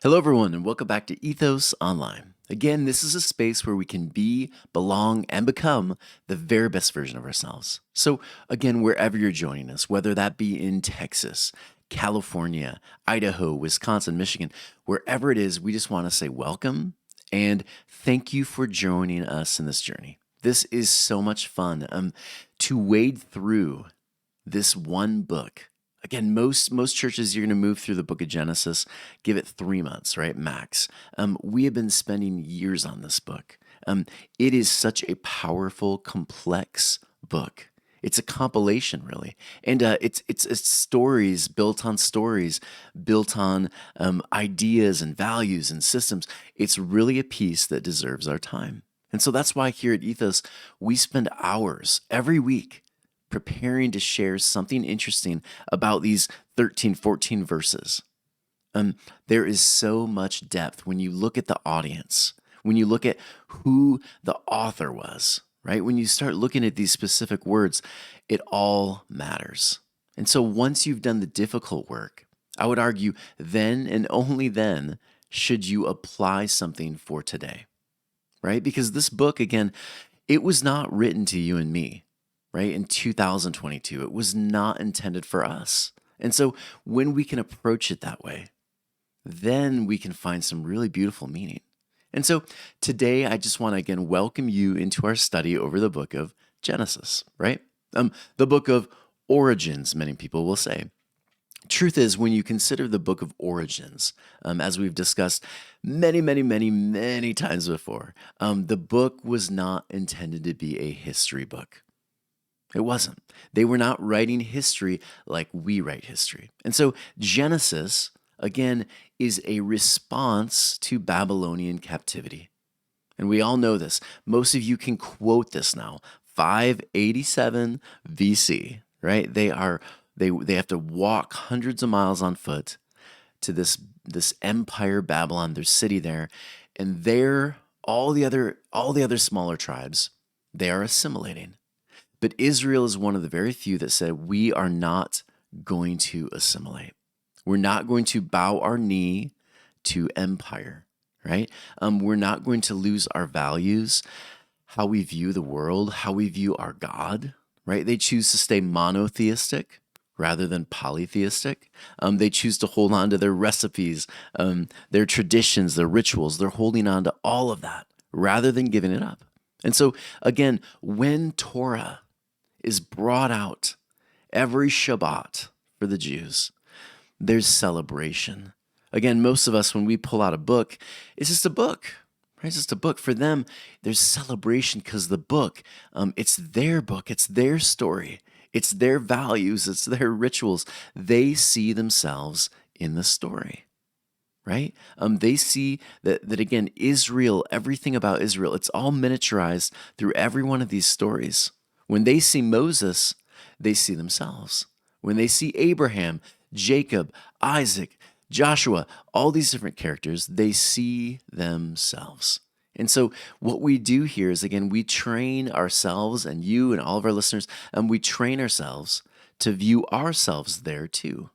Hello, everyone, and welcome back to Ethos Online. Again, this is a space where we can be, belong, and become the very best version of ourselves. So, again, wherever you're joining us, whether that be in Texas, California, Idaho, Wisconsin, Michigan, wherever it is, we just want to say welcome and thank you for joining us in this journey. This is so much fun to wade through this one book. Again, most churches, you're going to move through the book of Genesis, give it 3 months, right, max. We have been spending years on this book. It is such a powerful, complex book. It's a compilation, really, and it's stories, built on ideas and values and systems. It's really a piece that deserves our time, and so that's why here at Ethos we spend hours every week preparing to share something interesting about these 13, 14 verses. There is so much depth when you look at the audience, when you look at who the author was, right? When you start looking at these specific words, it all matters. And so once you've done the difficult work, I would argue then and only then should you apply something for today, right? Because this book, again, it was not written to you and me, right? In 2022, it was not intended for us. And so when we can approach it that way, then we can find some really beautiful meaning. And so today, I just want to again welcome you into our study over the book of Genesis, right? The book of origins, many people will say. Truth is, when you consider the book of origins, as we've discussed many times before, the book was not intended to be a history book. It wasn't. They were not writing history like we write history. And so Genesis, again, is a response to Babylonian captivity. And we all know this. Most of you can quote this now. 587 BC, right? They have to walk hundreds of miles on foot to this empire Babylon, their city there, and there all the other smaller tribes, they are assimilating. But Israel is one of the very few that said, we are not going to assimilate. We're not going to bow our knee to empire, right? We're not going to lose our values, how we view the world, how we view our God, right? They choose to stay monotheistic rather than polytheistic. They choose to hold on to their recipes, their traditions, their rituals. They're holding on to all of that rather than giving it up. And so, again, when Torah is brought out every Shabbat for the Jews, there's celebration. Again, most of us, when we pull out a book, it's just a book, right? It's just a book. For them, there's celebration because the book, it's their book, it's their story, it's their values, it's their rituals. They see themselves in the story, right? They see that again, Israel, everything about Israel, it's all miniaturized through every one of these stories. When they see Moses, they see themselves. When they see Abraham, Jacob, Isaac, Joshua, all these different characters, they see themselves. And so what we do here is, again, we train ourselves, and you and all of our listeners, we train ourselves to view ourselves there too,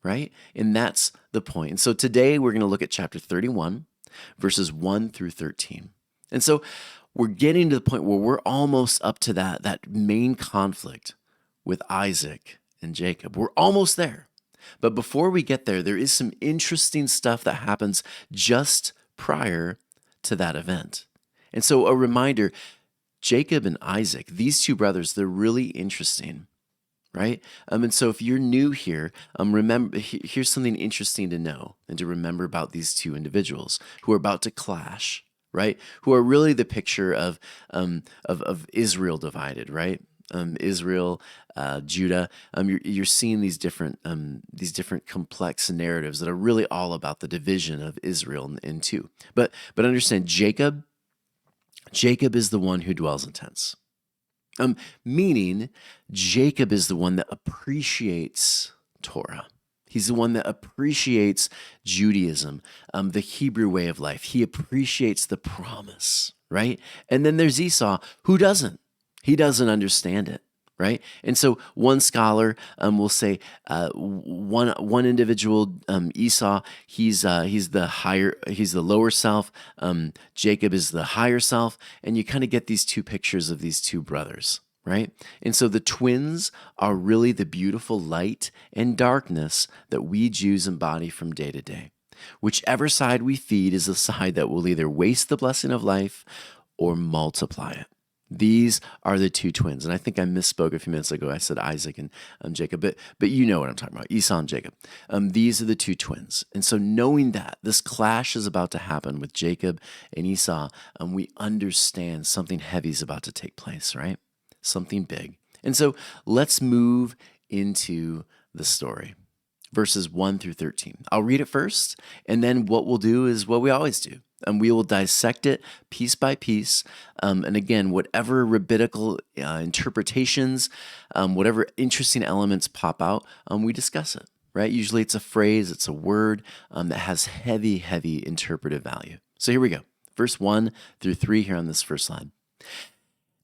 right? And that's the point. And so today we're going to look at chapter 31, verses 1 through 13. And so we're getting to the point where we're almost up to that main conflict with Isaac and Jacob. We're almost there. But before we get there, there is some interesting stuff that happens just prior to that event. And so a reminder, Jacob and Isaac, these two brothers, they're really interesting, right? And so if you're new here, remember, here's something interesting to know and to remember about these two individuals who are about to clash, right? Who are really the picture of Israel divided, right? Israel, Judah. You're seeing these different complex narratives that are really all about the division of Israel in two. But understand, Jacob is the one who dwells in tents. Meaning, Jacob is the one that appreciates Torah. He's the one that appreciates Judaism, the Hebrew way of life. He appreciates the promise, right? And then there's Esau, who doesn't. He doesn't understand it, right? And so one scholar will say one individual, Esau, he's the lower self. Jacob is the higher self, and you kind of get these two pictures of these two brothers, right? And so the twins are really the beautiful light and darkness that we Jews embody from day to day. Whichever side we feed is the side that will either waste the blessing of life or multiply it. These are the two twins. And I think I misspoke a few minutes ago. I said Isaac and Jacob, but you know what I'm talking about, Esau and Jacob. These are the two twins. And so knowing that this clash is about to happen with Jacob and Esau, we understand something heavy is about to take place, right? Something big. And so let's move into the story. Verses 1 through 13. I'll read it first, and then what we'll do is what we always do. And we will dissect it piece by piece. And again, whatever rabbinical interpretations, whatever interesting elements pop out, we discuss it, right? Usually it's a phrase, it's a word that has heavy, heavy interpretive value. So here we go. Verse 1 through 3 here on this first slide.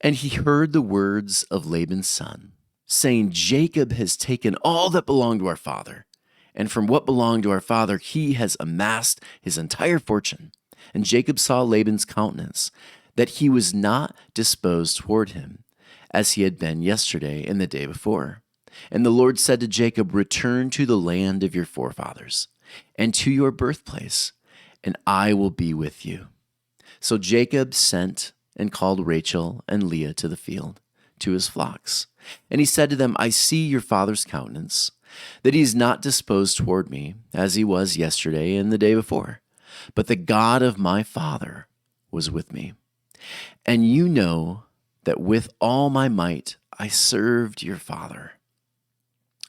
And he heard the words of Laban's son, saying, Jacob has taken all that belonged to our father. And from what belonged to our father, he has amassed his entire fortune. And Jacob saw Laban's countenance, that he was not disposed toward him, as he had been yesterday and the day before. And the Lord said to Jacob, return to the land of your forefathers, and to your birthplace, and I will be with you. So Jacob sent and called Rachel and Leah to the field, to his flocks. And he said to them, I see your father's countenance, that he is not disposed toward me, as he was yesterday and the day before. But the God of my father was with me. And you know that with all my might I served your father.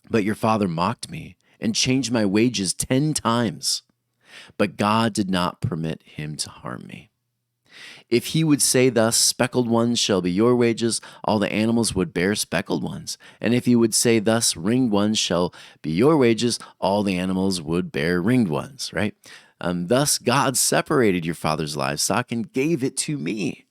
But your father mocked me and changed my wages 10 times. But God did not permit him to harm me. If he would say thus, speckled ones shall be your wages, all the animals would bear speckled ones. And if he would say thus, ringed ones shall be your wages, all the animals would bear ringed ones, right? Thus God separated your father's livestock and gave it to me.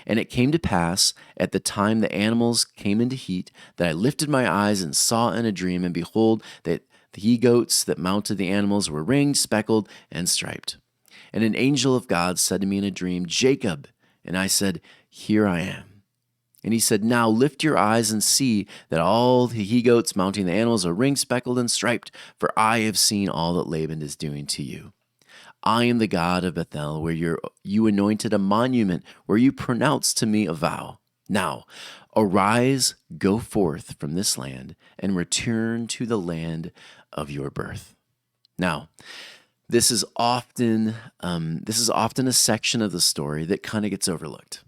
And it came to pass at the time the animals came into heat that I lifted my eyes and saw in a dream, and behold, that the he-goats that mounted the animals were ringed, speckled, and striped. And an angel of God said to me in a dream, Jacob. And I said, here I am. And he said, now lift your eyes and see that all the he-goats mounting the animals are ringed, speckled, and striped, for I have seen all that Laban is doing to you. I am the God of Bethel, where you anointed a monument, where you pronounced to me a vow. Now, arise, go forth from this land, and return to the land of your birth. Now, this is often a section of the story that kind of gets overlooked.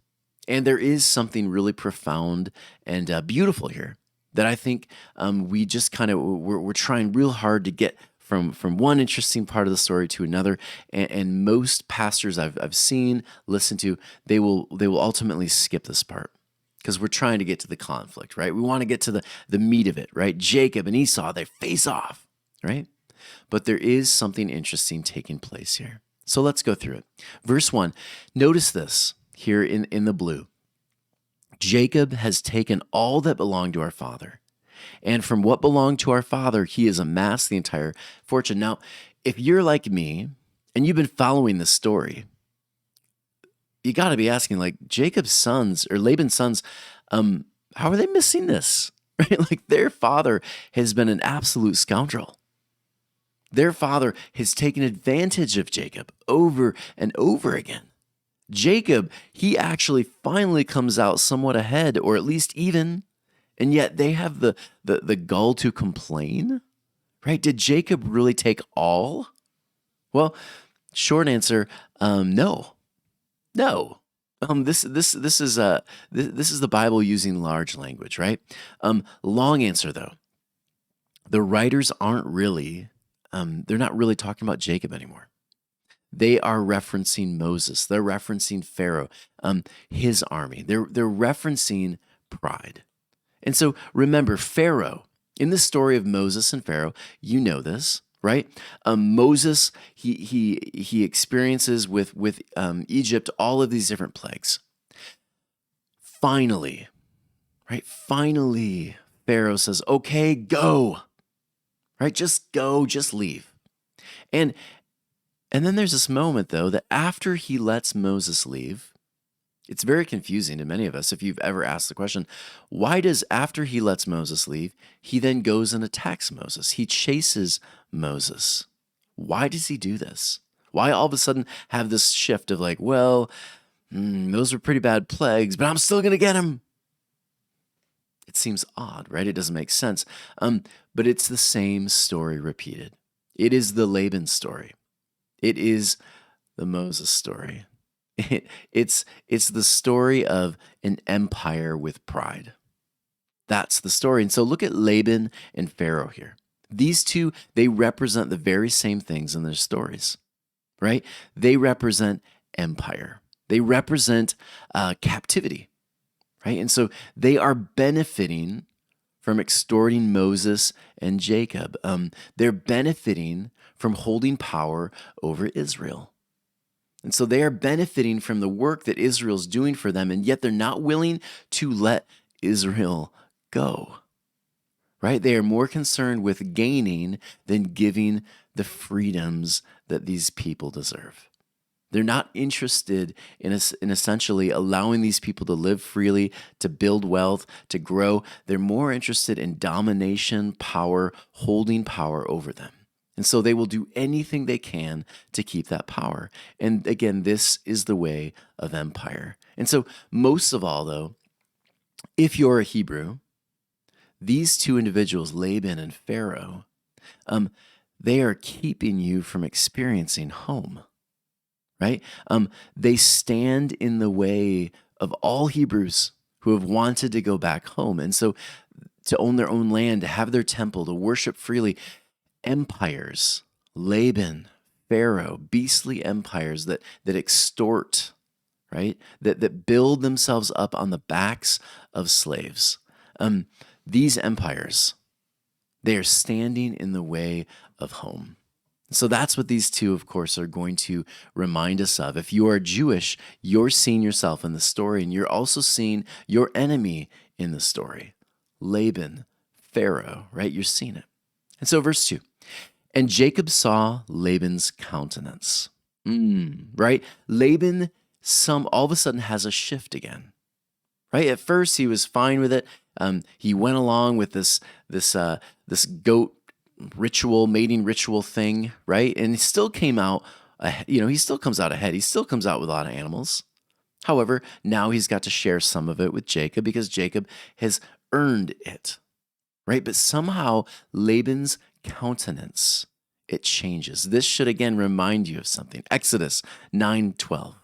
And there is something really profound and beautiful here that I think we just kind of, we're trying real hard to get from one interesting part of the story to another. And most pastors I've seen, listened to, they will ultimately skip this part because we're trying to get to the conflict, right? We want to get to the meat of it, right? Jacob and Esau, they face off, right? But there is something interesting taking place here. So let's go through it. Verse 1, notice this here in the blue. Jacob has taken all that belonged to our father. And from what belonged to our father, he has amassed the entire fortune. Now, if you're like me and you've been following this story, you got to be asking, like, Jacob's sons or Laban's sons, how are they missing this? Right? Like, their father has been an absolute scoundrel. Their father has taken advantage of Jacob over and over again. Jacob, he actually finally comes out somewhat ahead, or at least even, and yet they have the gall to complain, right? Did Jacob really take all? Well, short answer, no. This is the Bible using large language, right? Long answer though, the writers aren't really. They're not really talking about Jacob anymore. They are referencing Moses. They're referencing Pharaoh, his army. They're referencing pride. And so remember, Pharaoh, in the story of Moses and Pharaoh, you know this, right? Moses, he experiences with Egypt all of these different plagues. Finally, right? Finally, Pharaoh says, okay, go, right? Just go, just leave. And and then there's this moment, though, that after he lets Moses leave, it's very confusing to many of us if you've ever asked the question, why does after he lets Moses leave, he then goes and attacks Moses? He chases Moses. Why does he do this? Why all of a sudden have this shift of like, well, those were pretty bad plagues, but I'm still going to get him? It seems odd, right? It doesn't make sense. But it's the same story repeated. It is the Laban story. It is the Moses story. It's the story of an empire with pride. That's the story. And so look at Laban and Pharaoh here. These two, they represent the very same things in their stories, right? They represent empire. They represent captivity, right? And so they are benefiting from extorting Moses and Jacob. They're benefiting from holding power over Israel. And so they are benefiting from the work that Israel's doing for them, and yet they're not willing to let Israel go, right? They are more concerned with gaining than giving the freedoms that these people deserve. They're not interested in essentially allowing these people to live freely, to build wealth, to grow. They're more interested in domination, power, holding power over them. And so they will do anything they can to keep that power. And again, this is the way of empire. And so most of all, though, if you're a Hebrew, these two individuals, Laban and Pharaoh, they are keeping you from experiencing home, right? They stand in the way of all Hebrews who have wanted to go back home. And so to own their own land, to have their temple, to worship freely, empires, Laban, Pharaoh, beastly empires that extort, right? That build themselves up on the backs of slaves. These empires, they are standing in the way of home. So that's what these two, of course, are going to remind us of. If you are Jewish, you're seeing yourself in the story, and you're also seeing your enemy in the story. Laban, Pharaoh, right? You're seeing it. And so verse 2, and Jacob saw Laban's countenance. Right? Laban all of a sudden has a shift again. Right? At first he was fine with it. He went along with this goat ritual, mating ritual thing, right? And he still came out, he still comes out ahead. He still comes out with a lot of animals. However, now he's got to share some of it with Jacob because Jacob has earned it, right? But somehow Laban's countenance, it changes. This should again remind you of something. Exodus 9:12,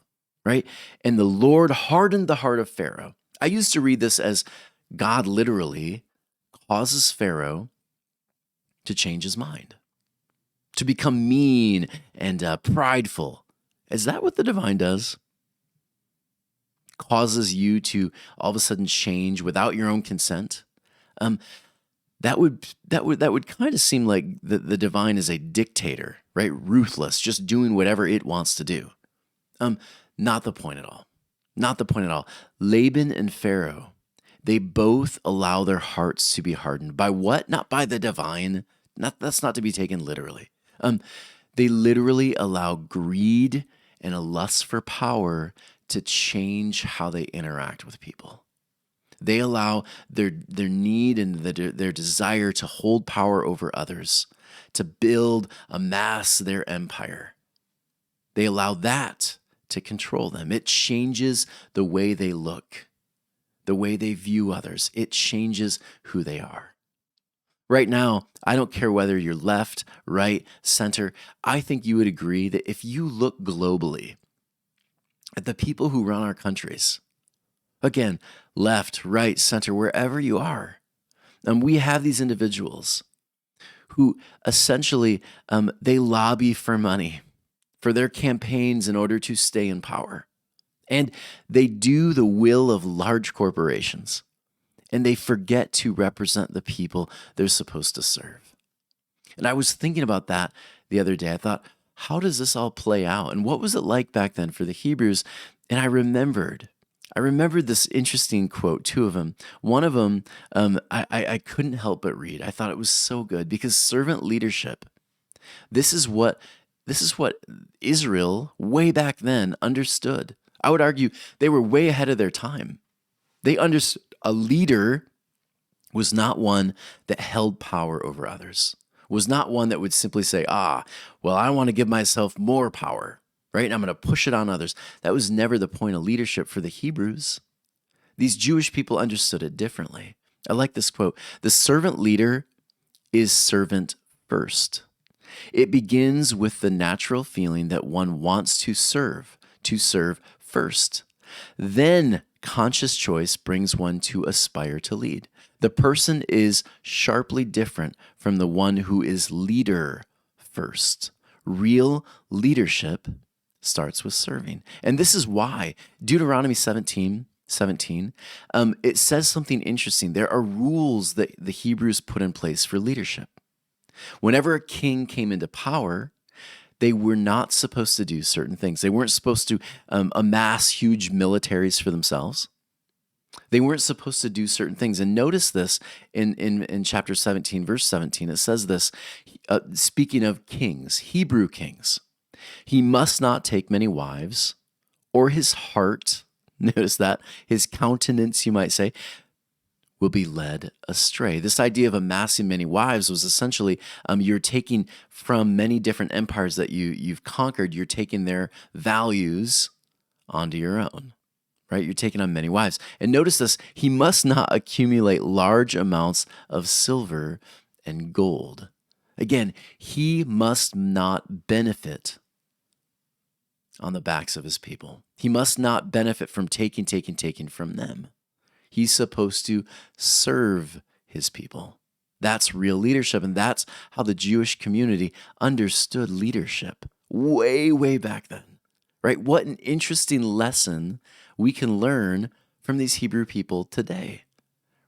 right? And the Lord hardened the heart of Pharaoh. I used to read this as God literally causes Pharaoh to change his mind, to become mean and prideful. Is that what the divine does? Causes you to all of a sudden change without your own consent? That would kind of seem like the divine is a dictator, right? Ruthless, just doing whatever it wants to do. Not the point at all. Not the point at all. Laban and Pharaoh, they both allow their hearts to be hardened. By what? Not by the divine. That's not to be taken literally. They literally allow greed and a lust for power to change how they interact with people. They allow their need and their desire to hold power over others, to amass their empire. They allow that to control them. It changes the way they look, the way they view others. It changes who they are. Right now, I don't care whether you're left, right, center. I think you would agree that if you look globally at the people who run our countries, again, left, right, center, wherever you are, we have these individuals who essentially, they lobby for money for their campaigns in order to stay in power. And they do the will of large corporations. And they forget to represent the people they're supposed to serve. And I was thinking about that the other day. I thought, how does this all play out? And what was it like back then for the Hebrews? And I remembered I remembered this interesting quote, two of them. One of them, I couldn't help but read. I thought it was so good because servant leadership, this is what this is what Israel way back then understood. I would argue they were way ahead of their time. They understood a leader was not one that held power over others, was not one that would simply say, well, I want to give myself more power, right? And I'm going to push it on others. That was never the point of leadership for the Hebrews. These Jewish people understood it differently. I like this quote. The servant leader is servant first. It begins with the natural feeling that one wants to serve first. Then conscious choice brings one to aspire to lead. The person is sharply different from the one who is leader first. Real leadership starts with serving. And this is why Deuteronomy 17, it says something interesting. There are rules that the Hebrews put in place for leadership. Whenever a king came into power, they were not supposed to do certain things. They weren't supposed to amass huge militaries for themselves. They weren't supposed to do certain things. And notice this in chapter 17, verse 17. It says this, speaking of kings, Hebrew kings. He must not take many wives, or his heart, notice that, his countenance, you might say, will be led astray. This idea of amassing many wives was essentially you're taking from many different empires that you've conquered, you're taking their values onto your own, right? You're taking on many wives. And notice this, he must not accumulate large amounts of silver and gold. Again, he must not benefit on the backs of his people. He must not benefit from taking from them. He's supposed to serve his people. That's real leadership, and that's how the Jewish community understood leadership way, way back then, right? What an interesting lesson we can learn from these Hebrew people today,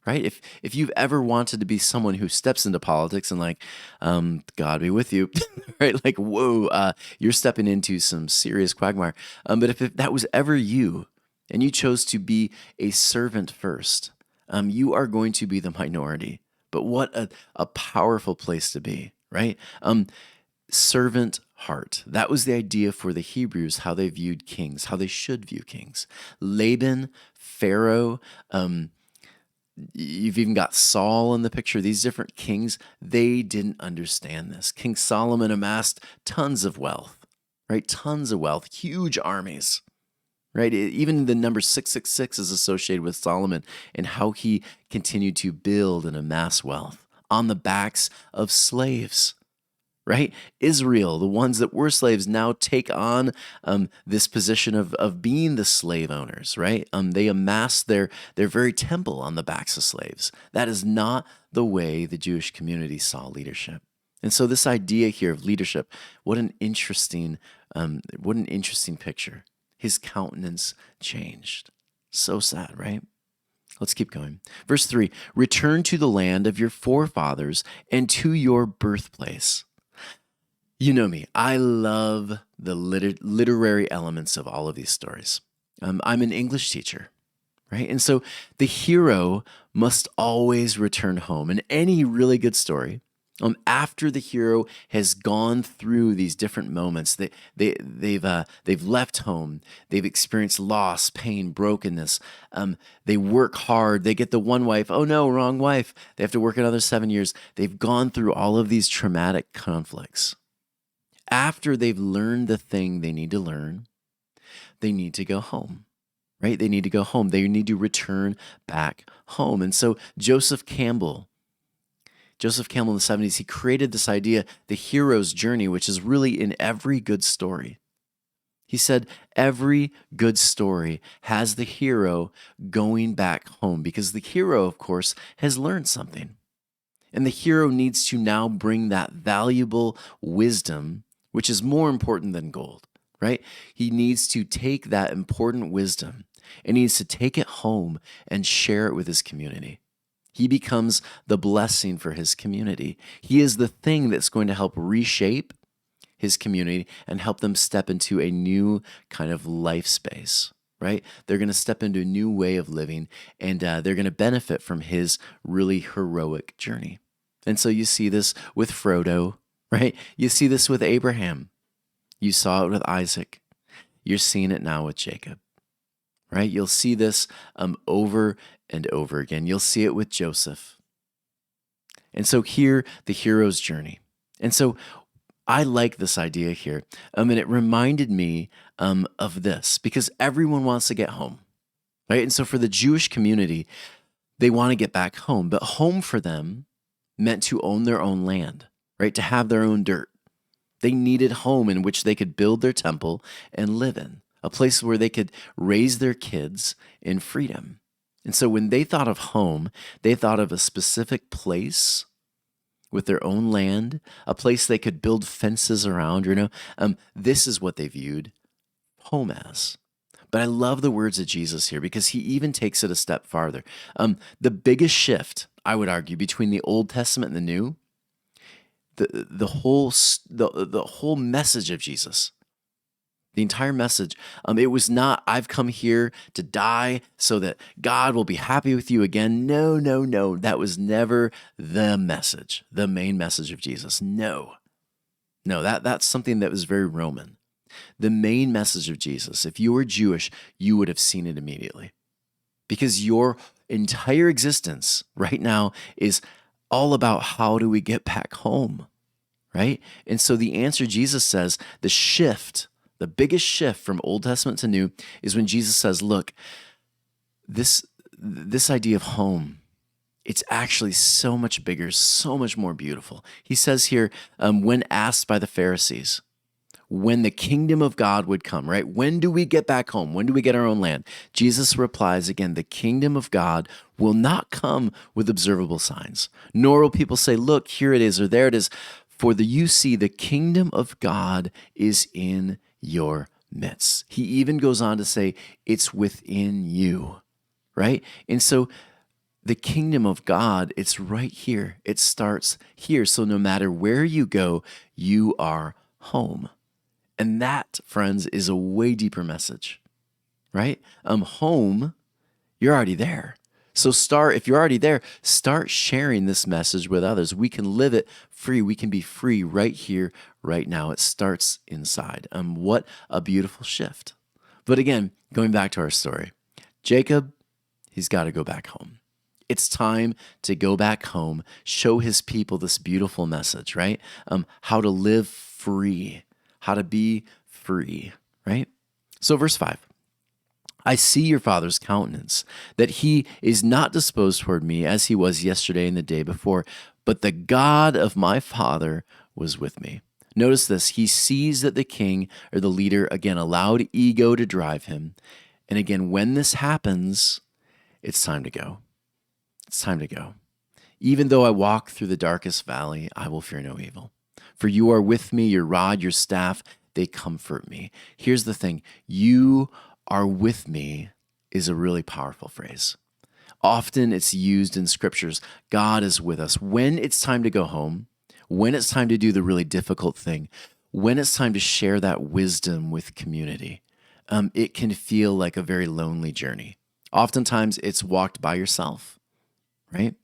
right? If you've ever wanted to be someone who steps into politics and God be with you, right? Like, whoa, you're stepping into some serious quagmire. But if that was ever you, and you chose to be a servant first, you are going to be the minority. But what a powerful place to be, right? Servant heart. That was the idea for the Hebrews, how they viewed kings, how they should view kings. Laban, Pharaoh, you've even got Saul in the picture. These different kings, they didn't understand this. King Solomon amassed tons of wealth, right? Tons of wealth, huge armies. Right? Even the number 666 is associated with Solomon and how he continued to build and amass wealth on the backs of slaves. Right? Israel, the ones that were slaves, now take on this position of being the slave owners. Right? They amass their very temple on the backs of slaves. That is not the way the Jewish community saw leadership. And so this idea here of leadership, what an interesting picture. His countenance changed. So sad, right? Let's keep going. Verse 3, return to the land of your forefathers and to your birthplace. You know me. I love the literary elements of all of these stories. I'm an English teacher, right? And so the hero must always return home. In any really good story, after the hero has gone through these different moments, they've left home, they've experienced loss, pain, brokenness. They work hard. They get the one wife. Oh no, wrong wife. They have to work another 7 years. They've gone through all of these traumatic conflicts. After they've learned the thing they need to learn, they need to go home. Right? They need to go home. They need to return back home. And so Joseph Campbell in the 70s, he created this idea, the hero's journey, which is really in every good story. He said every good story has the hero going back home because the hero, of course, has learned something. And the hero needs to now bring that valuable wisdom, which is more important than gold, right? He needs to take that important wisdom and he needs to take it home and share it with his community. He becomes the blessing for his community. He is the thing that's going to help reshape his community and help them step into a new kind of life space, right? They're going to step into a new way of living, and they're going to benefit from his really heroic journey. And so you see this with Frodo, right? You see this with Abraham. You saw it with Isaac. You're seeing it now with Jacob, right? You'll see this over and over again. You'll see it with Joseph. And so here, the hero's journey. And so I like this idea here. And it reminded me of this because everyone wants to get home, right? And so for the Jewish community, they want to get back home, but home for them meant to own their own land, right? To have their own dirt. They needed home in which they could build their temple and live in, a place where they could raise their kids in freedom. And so when they thought of home, they thought of a specific place with their own land, a place they could build fences around. This is what they viewed home as. But I love the words of Jesus here because he even takes it a step farther. The biggest shift, I would argue, between the Old Testament and the New, the whole message of Jesus, the entire message, it was not, I've come here to die so that God will be happy with you again. No, no, no. That was never the message, the main message of Jesus. No, that's something that was very Roman. The main message of Jesus, if you were Jewish, you would have seen it immediately because your entire existence right now is all about how do we get back home, right? And so the answer, Jesus says, the biggest shift from Old Testament to New is when Jesus says, look, this idea of home, it's actually so much bigger, so much more beautiful. He says here, when asked by the Pharisees, when the kingdom of God would come, right? When do we get back home? When do we get our own land? Jesus replies again, the kingdom of God will not come with observable signs, nor will people say, look, here it is, or there it is. For you see, the kingdom of God is in your midst. He even goes on to say, it's within you, right? And so the kingdom of God, it's right here. It starts here. So no matter where you go, you are home. And that, friends, is a way deeper message, right? Home, you're already there. So if you're already there, start sharing this message with others. We can live it free. We can be free right here, right now. It starts inside. What a beautiful shift. But again, going back to our story, Jacob, he's got to go back home. It's time to go back home, show his people this beautiful message, right? How to live free, how to be free, right? So verse 5. I see your father's countenance, that he is not disposed toward me as he was yesterday and the day before, but the God of my father was with me. Notice this. He sees that the king or the leader, again, allowed ego to drive him. And again, when this happens, it's time to go. It's time to go. Even though I walk through the darkest valley, I will fear no evil. For you are with me, your rod, your staff, they comfort me. Here's the thing. You are with me is a really powerful phrase. Often it's used in scriptures. God is with us. When it's time to go home, when it's time to do the really difficult thing, when it's time to share that wisdom with community, it can feel like a very lonely journey. Oftentimes it's walked by yourself, right?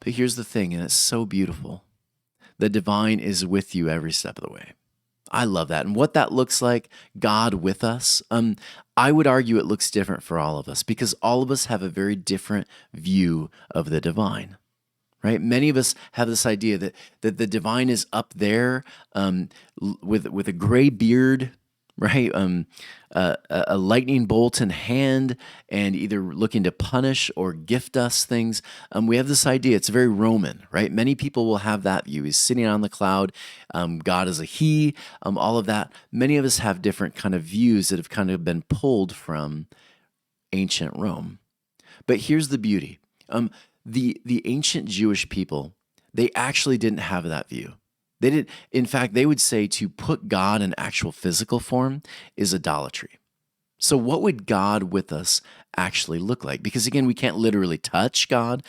But here's the thing, and it's so beautiful. The divine is with you every step of the way. I love that. And what that looks like, God with us, I would argue it looks different for all of us because all of us have a very different view of the divine, right? Many of us have this idea that the divine is up there with a gray beard, right? A lightning bolt in hand and either looking to punish or gift us things. We have this idea, it's very Roman, right? Many people will have that view. He's sitting on the cloud. God is a he, all of that. Many of us have different kind of views that have kind of been pulled from ancient Rome. But here's the beauty. The ancient Jewish people, they actually didn't have that view. They did. In fact, they would say to put God in actual physical form is idolatry. So what would God with us actually look like? Because again, we can't literally touch God.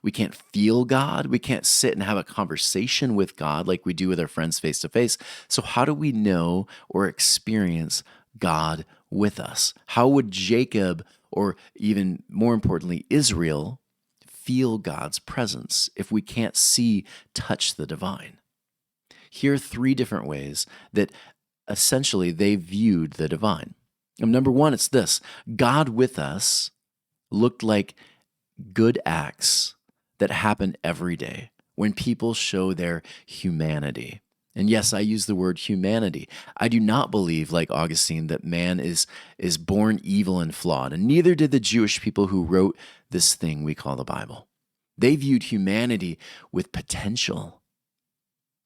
We can't feel God. We can't sit and have a conversation with God like we do with our friends face to face. So how do we know or experience God with us? How would Jacob, or even more importantly, Israel, feel God's presence if we can't see, touch the divine? Here are three different ways that essentially they viewed the divine. Number one, it's this: God with us looked like good acts that happen every day when people show their humanity. And yes, I use the word humanity. I do not believe, like Augustine, that man is born evil and flawed, and neither did the Jewish people who wrote this thing we call the Bible. They viewed humanity with potential,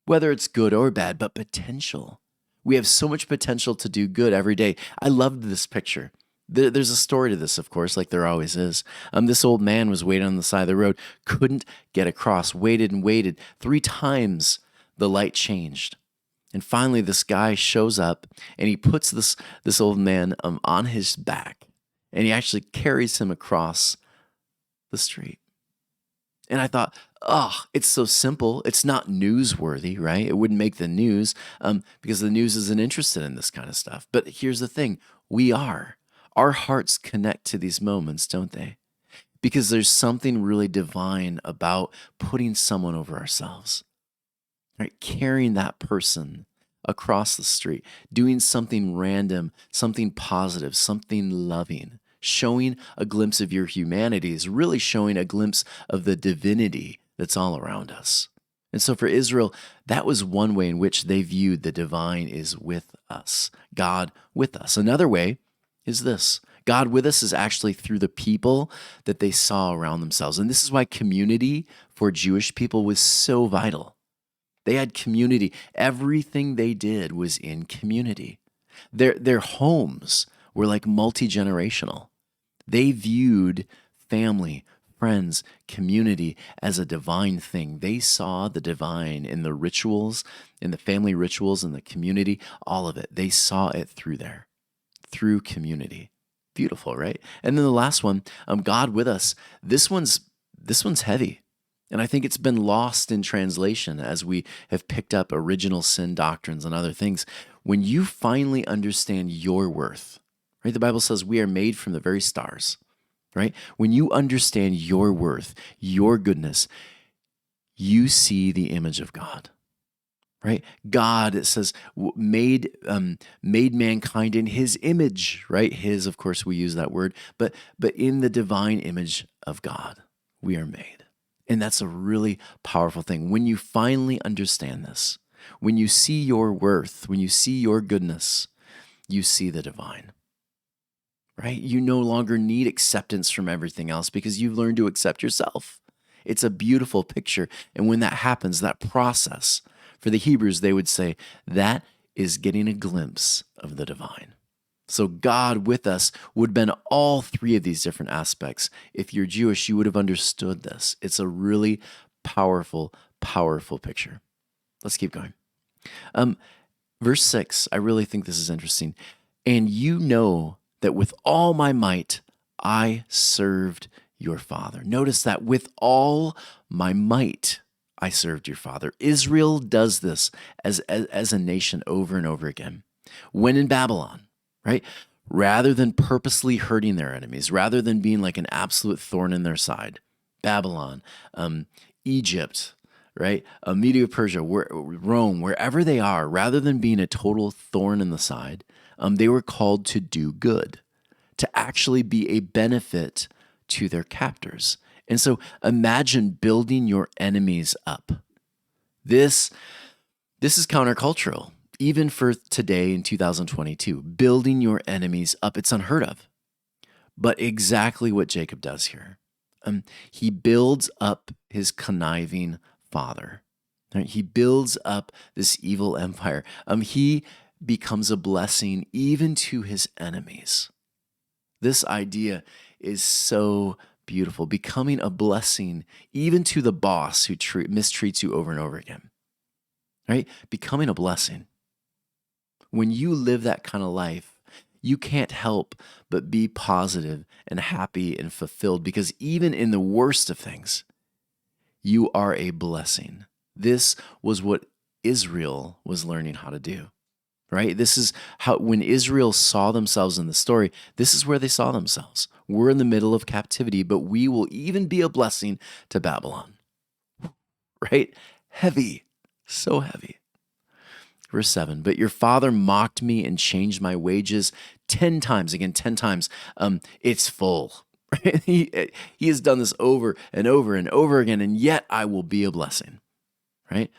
whether it's good or bad, but potential. We have so much potential to do good every day. I loved this picture. There's a story to this, of course, like there always is. This old man was waiting on the side of the road, couldn't get across, waited and waited. 3 times the light changed. And finally, this guy shows up and he puts this old man on his back, and he actually carries him across the street. And I thought, oh, it's so simple. It's not newsworthy, right? It wouldn't make the news because the news isn't interested in this kind of stuff. But here's the thing. We are. Our hearts connect to these moments, don't they? Because there's something really divine about putting someone over ourselves, right? Carrying that person across the street, doing something random, something positive, something loving. Showing a glimpse of your humanity is really showing a glimpse of the divinity that's all around us. And so for Israel, that was one way in which they viewed the divine is with us, God with us. Another way is this: God with us is actually through the people that they saw around themselves. And this is why community for Jewish people was so vital. They had community. Everything they did was in community. Their homes were like multi-generational. They viewed family, friends, community as a divine thing. They saw the divine in the rituals, in the family rituals, in the community, all of it. They saw it through community. Beautiful, right? And then the last one, God with us. This one's heavy. And I think it's been lost in translation as we have picked up original sin doctrines and other things. When you finally understand your worth, right? The Bible says we are made from the very stars, right? When you understand your worth, your goodness, you see the image of God, right? God, it says, made mankind in his image, right? His, of course, we use that word, but in the divine image of God, we are made. And that's a really powerful thing. When you finally understand this, when you see your worth, when you see your goodness, you see the divine. Right? You no longer need acceptance from everything else because you've learned to accept yourself. It's a beautiful picture. And when that happens, that process, for the Hebrews, they would say, that is getting a glimpse of the divine. So God with us would have been all three of these different aspects. If you're Jewish, you would have understood this. It's a really powerful, powerful picture. Let's keep going. Verse 6, I really think this is interesting. And you know that with all my might, I served your father. Notice that with all my might, I served your father. Israel does this as a nation over and over again. When in Babylon, right? Rather than purposely hurting their enemies, rather than being like an absolute thorn in their side, Babylon, Egypt, right? Media Persia, Rome, wherever they are, rather than being a total thorn in the side, they were called to do good, to actually be a benefit to their captors. And so imagine building your enemies up. This is countercultural, even for today in 2022. Building your enemies up, it's unheard of. But exactly what Jacob does here. He builds up his conniving father. Right? He builds up this evil empire. He becomes a blessing even to his enemies. This idea is so beautiful, becoming a blessing even to the boss who mistreats you over and over again, right? Becoming a blessing. When you live that kind of life, you can't help but be positive and happy and fulfilled because even in the worst of things, you are a blessing. This was what Israel was learning how to do. right? This is how, when Israel saw themselves in the story, this is where they saw themselves. We're in the middle of captivity, but we will even be a blessing to Babylon, right? Heavy, so heavy. Verse 7, but your father mocked me and changed my wages 10 times. Again, 10 times. It's full. he has done this over and over and over again, and yet I will be a blessing, right?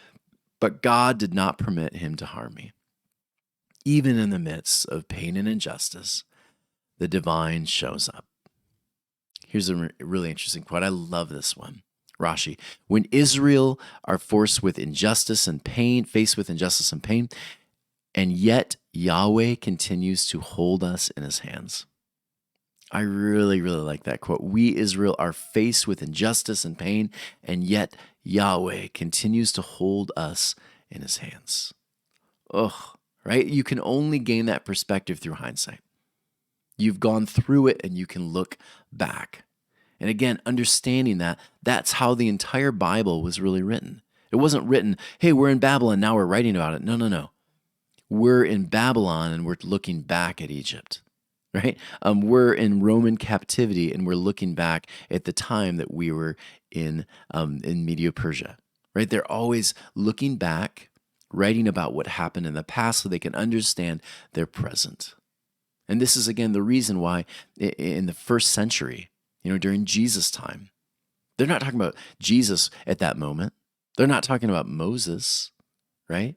But God did not permit him to harm me. Even in the midst of pain and injustice, the divine shows up. Here's a really interesting quote. I love this one. Rashi, when Israel are faced with injustice and pain, and yet Yahweh continues to hold us in his hands. I really, really like that quote. We, Israel, are faced with injustice and pain, and yet Yahweh continues to hold us in his hands. Ugh, right? You can only gain that perspective through hindsight. You've gone through it and you can look back. And again, understanding that, that's how the entire Bible was really written. It wasn't written, hey, we're in Babylon, now we're writing about it. No. We're in Babylon and we're looking back at Egypt, right? We're in Roman captivity and we're looking back at the time that we were in Medo-Persia, right? They're always looking back, writing about what happened in the past so they can understand their present. And this is, again, the reason why in the first century, during Jesus' time, they're not talking about Jesus at that moment. They're not talking about Moses, right?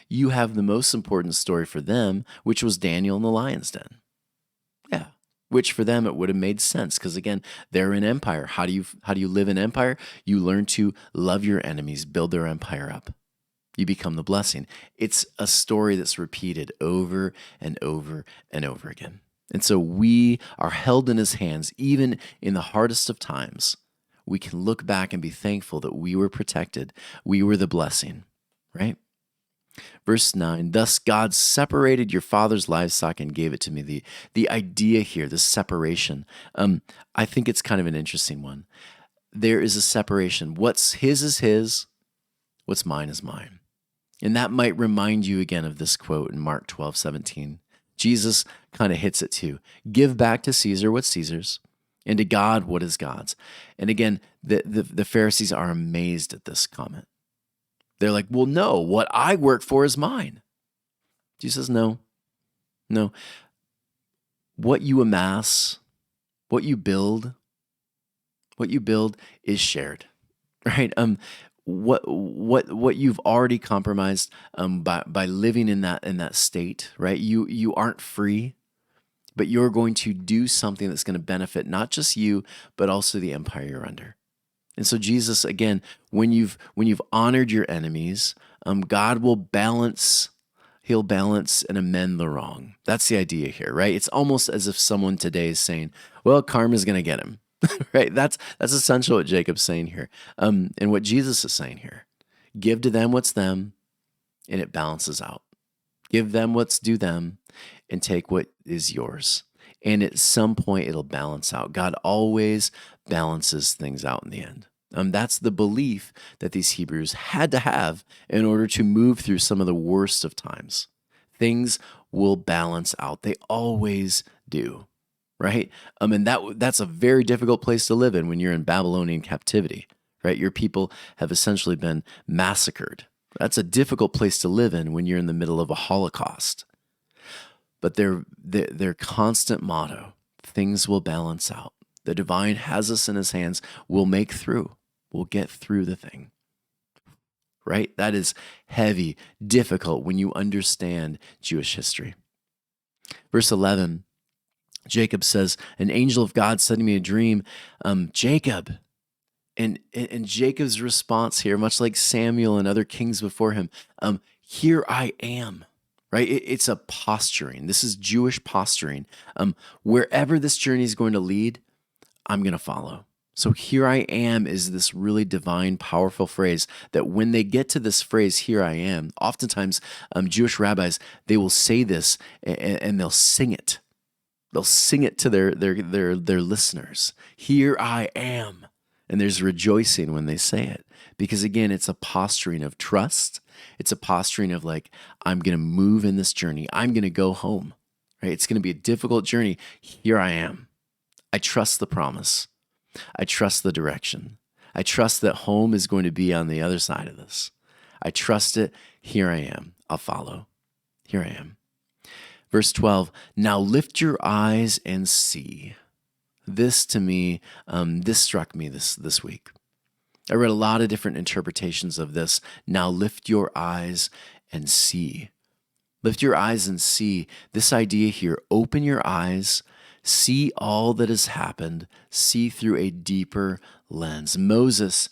You have the most important story for them, which was Daniel in the lion's den. Yeah, which for them it would have made sense because, again, they're an empire. How do you live in empire? You learn to love your enemies, build their empire up. You become the blessing. It's a story that's repeated over and over and over again. And so we are held in his hands, even in the hardest of times. We can look back and be thankful that we were protected. We were the blessing, right? Verse 9, thus God separated your father's livestock and gave it to me. The idea here, this separation, I think it's kind of an interesting one. There is a separation. What's his is his, what's mine is mine. And that might remind you again of this quote in Mark 12:17. Jesus kind of hits it too. Give back to Caesar what's Caesar's, and to God what is God's. And again, the Pharisees are amazed at this comment. They're like, well, no, what I work for is mine. Jesus says, no. What you amass, what you build is shared, right? What you've already compromised by living in that state, right? You aren't free, but you're going to do something that's going to benefit not just you, but also the empire you're under. And so Jesus, again, when you've honored your enemies, God will balance. He'll balance and amend the wrong. That's the idea here, right? It's almost as if someone today is saying, well, karma's going to get him. Right? That's essentially what Jacob's saying here. And what Jesus is saying here. Give to them what's them, and it balances out. Give them what's due them, and take what is yours. And at some point, it'll balance out. God always balances things out in the end. That's the belief that these Hebrews had to have in order to move through some of the worst of times. Things will balance out. They always do. Right? And that's a very difficult place to live in when you're in Babylonian captivity, right? Your people have essentially been massacred. That's a difficult place to live in when you're in the middle of a Holocaust. But their constant motto, things will balance out. The divine has us in his hands. We'll make through. We'll get through the thing. Right? That is heavy, difficult when you understand Jewish history. Verse 11, Jacob says, an angel of God said to me in a dream, Jacob. And Jacob's response here, much like Samuel and other kings before him, here I am, right? It's a posturing. This is Jewish posturing. Wherever this journey is going to lead, I'm going to follow. So here I am is this really divine, powerful phrase that when they get to this phrase, here I am, oftentimes Jewish rabbis, they will say this and they'll sing it. They'll sing it to their listeners. Here I am. And there's rejoicing when they say it. Because again, it's a posturing of trust. It's a posturing of like, I'm going to move in this journey. I'm going to go home, right? It's going to be a difficult journey. Here I am. I trust the promise. I trust the direction. I trust that home is going to be on the other side of this. I trust it. Here I am. I'll follow. Here I am. Verse 12, now lift your eyes and see. This to me, this struck me this week. I read a lot of different interpretations of this. Now lift your eyes and see. Lift your eyes and see. This idea here, open your eyes, see all that has happened, see through a deeper lens. Moses,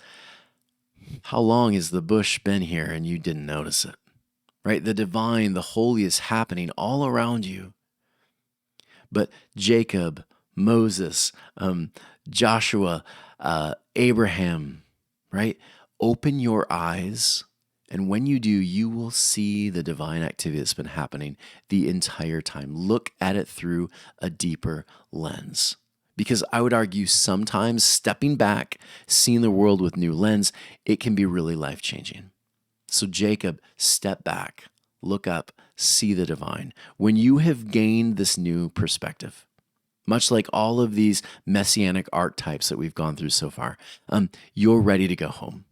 how long has the bush been here and you didn't notice it? Right? The divine, the holy is happening all around you. But Jacob, Moses, Joshua, Abraham, right? Open your eyes, and when you do, you will see the divine activity that's been happening the entire time. Look at it through a deeper lens. Because I would argue sometimes stepping back, seeing the world with new lens, it can be really life-changing. So Jacob, step back, look up, see the divine. When you have gained this new perspective, much like all of these messianic archetypes that we've gone through so far, you're ready to go home.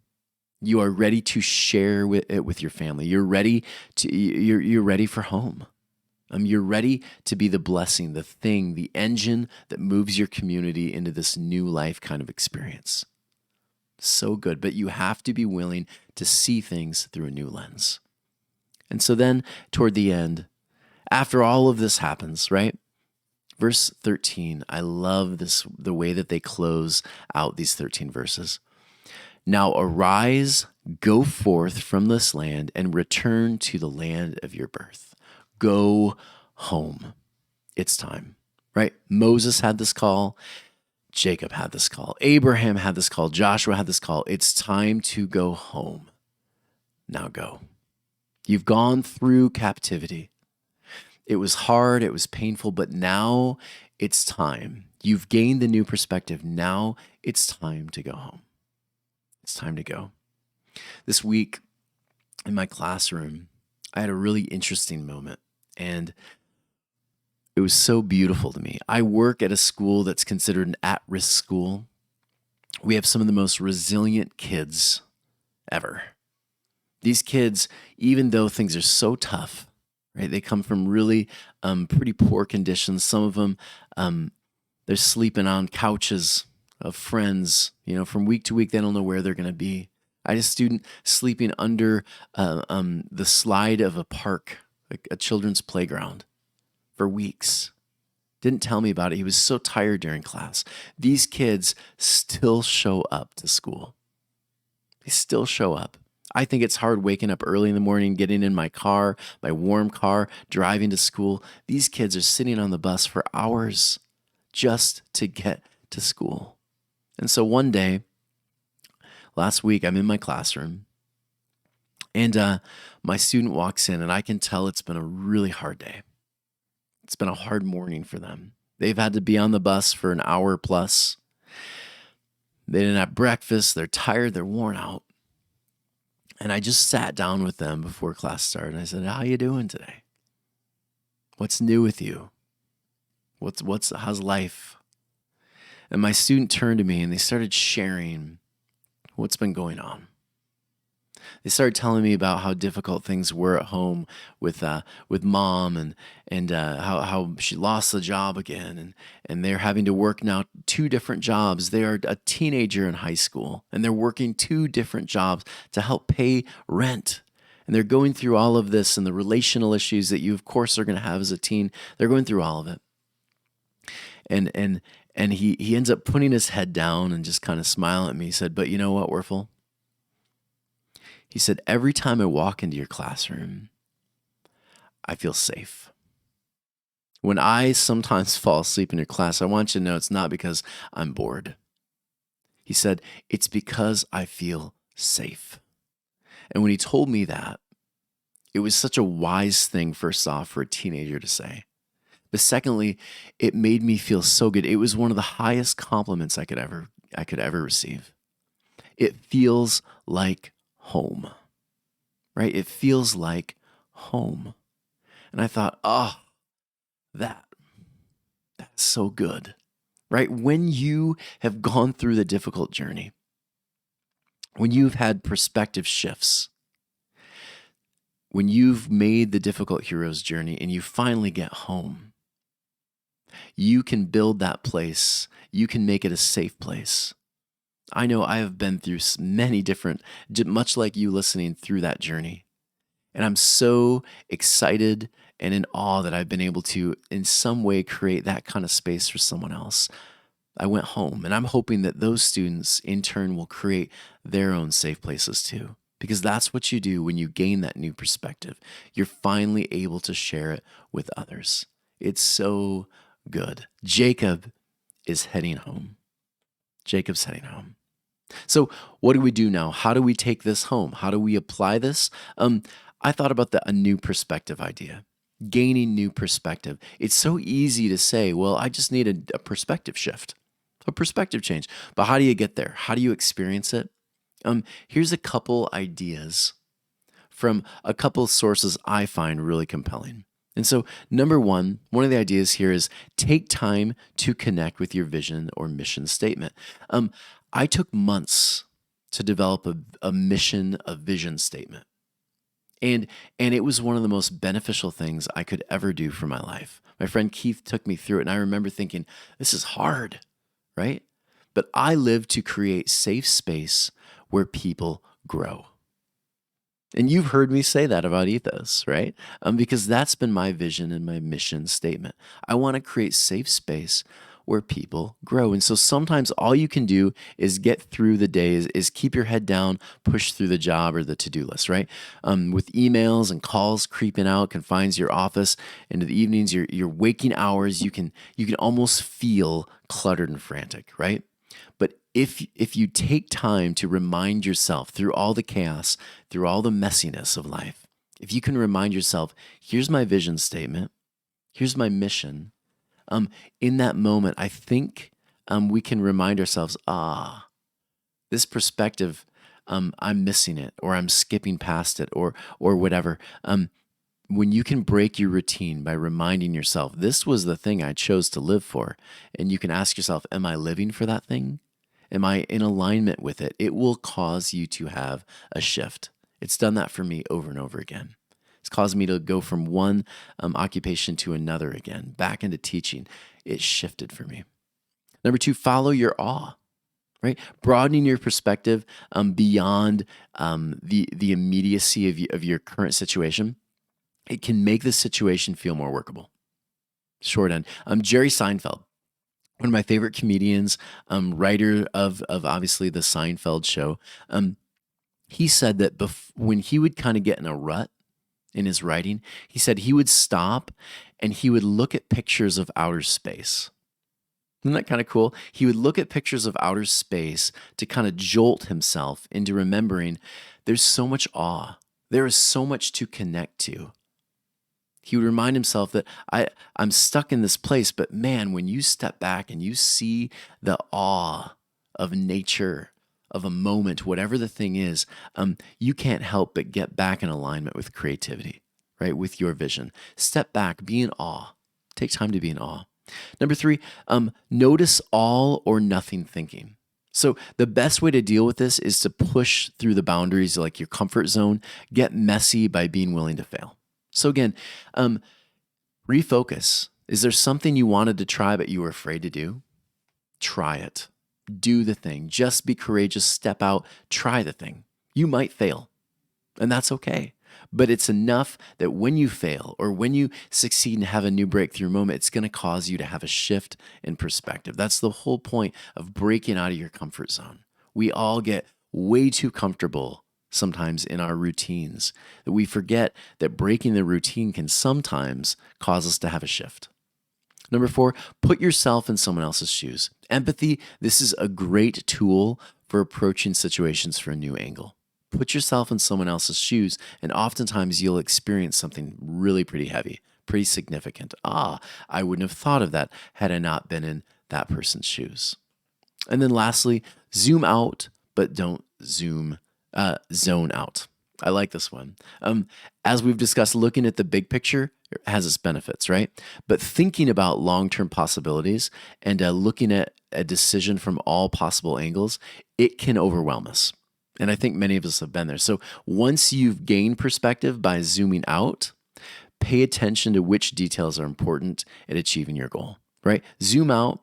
You are ready to share it with your family. You're ready for home. You're ready to be the blessing, the thing, the engine that moves your community into this new life kind of experience. So good, but you have to be willing to see things through a new lens. And so then toward the end, after all of this happens, right? Verse 13, I love this, the way that they close out these 13 verses. Now arise, go forth from this land and return to the land of your birth. Go home. It's time, right? Moses had this call. Jacob had this call. Abraham had this call. Joshua had this call. It's time to go home. Now go. You've gone through captivity. It was hard. It was painful, but now it's time. You've gained the new perspective. Now it's time to go home. It's time to go. This week in my classroom, I had a really interesting moment, and it was so beautiful to me. I work at a school that's considered an at-risk school. We have some of the most resilient kids ever. These kids, even though things are so tough, right? They come from really pretty poor conditions. Some of them, they're sleeping on couches of friends. From week to week, they don't know where they're going to be. I had a student sleeping under the slide of a park, like a children's playground, for weeks. Didn't tell me about it. He was so tired during class. These kids still show up to school. They still show up. I think it's hard waking up early in the morning, getting in my car, my warm car, driving to school. These kids are sitting on the bus for hours just to get to school. And so one day, last week, I'm in my classroom, and my student walks in, and I can tell it's been a really hard day. It's been a hard morning for them. They've had to be on the bus for an hour plus. They didn't have breakfast. They're tired. They're worn out. And I just sat down with them before class started. And I said, "How you doing today? What's new with you? How's life?" And my student turned to me and they started sharing what's been going on. They started telling me about how difficult things were at home with mom, and how she lost the job again, and they're having to work now 2 different jobs. They are a teenager in high school, and they're working 2 different jobs to help pay rent. And they're going through all of this and the relational issues that you, of course, are going to have as a teen. They're going through all of it. And he ends up putting his head down and just kind of smiling at me. He said, "But you know what, Werfel?" He said, "Every time I walk into your classroom, I feel safe. When I sometimes fall asleep in your class, I want you to know it's not because I'm bored." He said, "It's because I feel safe." And when he told me that, it was such a wise thing, first off, for a teenager to say. But secondly, it made me feel so good. It was one of the highest compliments I could ever receive. It feels like home, right? It feels like home. And I thought, oh, that, that's so good, right? When you have gone through the difficult journey, when you've had perspective shifts, when you've made the difficult hero's journey and you finally get home, you can build that place. You can make it a safe place. I know I have been through many different, much like you listening through that journey. And I'm so excited and in awe that I've been able to, in some way, create that kind of space for someone else. I went home, and I'm hoping that those students, in turn, will create their own safe places too. Because that's what you do when you gain that new perspective. You're finally able to share it with others. It's so good. Jacob is heading home. Jacob's heading home. So what do we do now? How do we take this home? How do we apply this? I thought about a new perspective idea, gaining new perspective. It's so easy to say, well, I just need a perspective shift, a perspective change. But how do you get there? How do you experience it? Here's a couple ideas from a couple sources I find really compelling. And so, number one of the ideas here is take time to connect with your vision or mission statement. I took months to develop a mission, a vision statement. And it was one of the most beneficial things I could ever do for my life. My friend Keith took me through it, and I remember thinking, this is hard, right? But I live to create safe space where people grow. And you've heard me say that about Ethos, right? Because that's been my vision and my mission statement. I want to create safe space where people grow. And so sometimes all you can do is get through the day, is keep your head down, push through the job or the to-do list, right? With emails and calls creeping out, confines your office into the evenings, your waking hours, you can almost feel cluttered and frantic, right? But if you take time to remind yourself through all the chaos, through all the messiness of life, if you can remind yourself, here's my vision statement, here's my mission, in that moment, I think we can remind ourselves, this perspective, I'm missing it, or I'm skipping past it, or whatever. When you can break your routine by reminding yourself, this was the thing I chose to live for, and you can ask yourself, am I living for that thing? Am I in alignment with it? It will cause you to have a shift. It's done that for me over and over again. It's caused me to go from one occupation to another again, back into teaching. It shifted for me. Number two, follow your awe, right? Broadening your perspective beyond the immediacy of your current situation. It can make the situation feel more workable. Short end. Jerry Seinfeld, one of my favorite comedians, writer of obviously the Seinfeld show. He said that when he would kind of get in a rut in his writing, he said he would stop and he would look at pictures of outer space. Isn't that kind of cool? He would look at pictures of outer space to kind of jolt himself into remembering there's so much awe. There is so much to connect to. He would remind himself that I'm stuck in this place, but man, when you step back and you see the awe of nature, of a moment, whatever the thing is, you can't help but get back in alignment with creativity, right? With your vision. Step back, be in awe. Take time to be in awe. Number three, notice all or nothing thinking. So the best way to deal with this is to push through the boundaries, like your comfort zone, get messy by being willing to fail. So again, refocus. Is there something you wanted to try but you were afraid to do? Try it. Do the thing. Just be courageous. Step out. Try the thing. You might fail, and that's okay. But it's enough that when you fail or when you succeed and have a new breakthrough moment, it's going to cause you to have a shift in perspective. That's the whole point of breaking out of your comfort zone. We all get way too comfortable sometimes in our routines that we forget that breaking the routine can sometimes cause us to have a shift. Number four, put yourself in someone else's shoes. Empathy, this is a great tool for approaching situations from a new angle. Put yourself in someone else's shoes, and oftentimes you'll experience something really pretty heavy, pretty significant. I wouldn't have thought of that had I not been in that person's shoes. And then lastly, zoom out, but don't zone out. I like this one. As we've discussed, looking at the big picture has its benefits, right? But thinking about long term possibilities and looking at a decision from all possible angles, it can overwhelm us. And I think many of us have been there. So once you've gained perspective by zooming out, pay attention to which details are important in achieving your goal, right? Zoom out,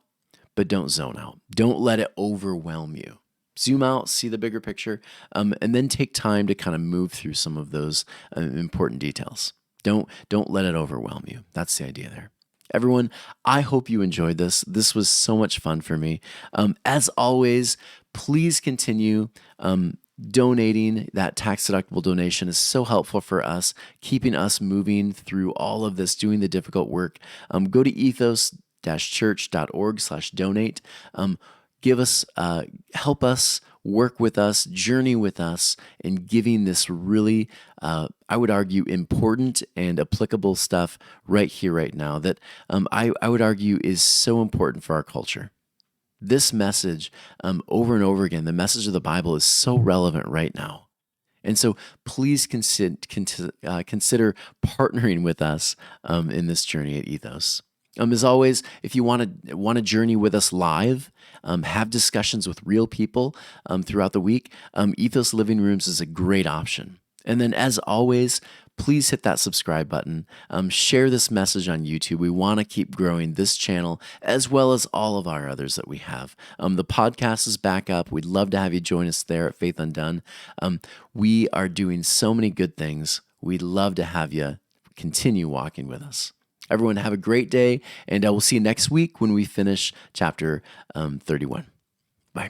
but don't zone out. Don't let it overwhelm you. Zoom out, see the bigger picture, and then take time to kind of move through some of those important details. Don't let it overwhelm you. That's the idea there. Everyone, I hope you enjoyed this. This was so much fun for me. As always, please continue donating. That tax deductible donation is so helpful for us, keeping us moving through all of this, doing the difficult work. Go to ethos-church.org/donate. Give us, help us, work with us, journey with us in giving this really, I would argue, important and applicable stuff right here, right now, that I would argue is so important for our culture. This message, over and over again, the message of the Bible is so relevant right now. And so please consider partnering with us in this journey at Ethos. As always, if you want to journey with us live, have discussions with real people throughout the week, Ethos Living Rooms is a great option. And then, as always, please hit that subscribe button. Share this message on YouTube. We want to keep growing this channel as well as all of our others that we have. The podcast is back up. We'd love to have you join us there at Faith Undone. We are doing so many good things. We'd love to have you continue walking with us. Everyone, have a great day, and we'll see you next week when we finish chapter 31. Bye.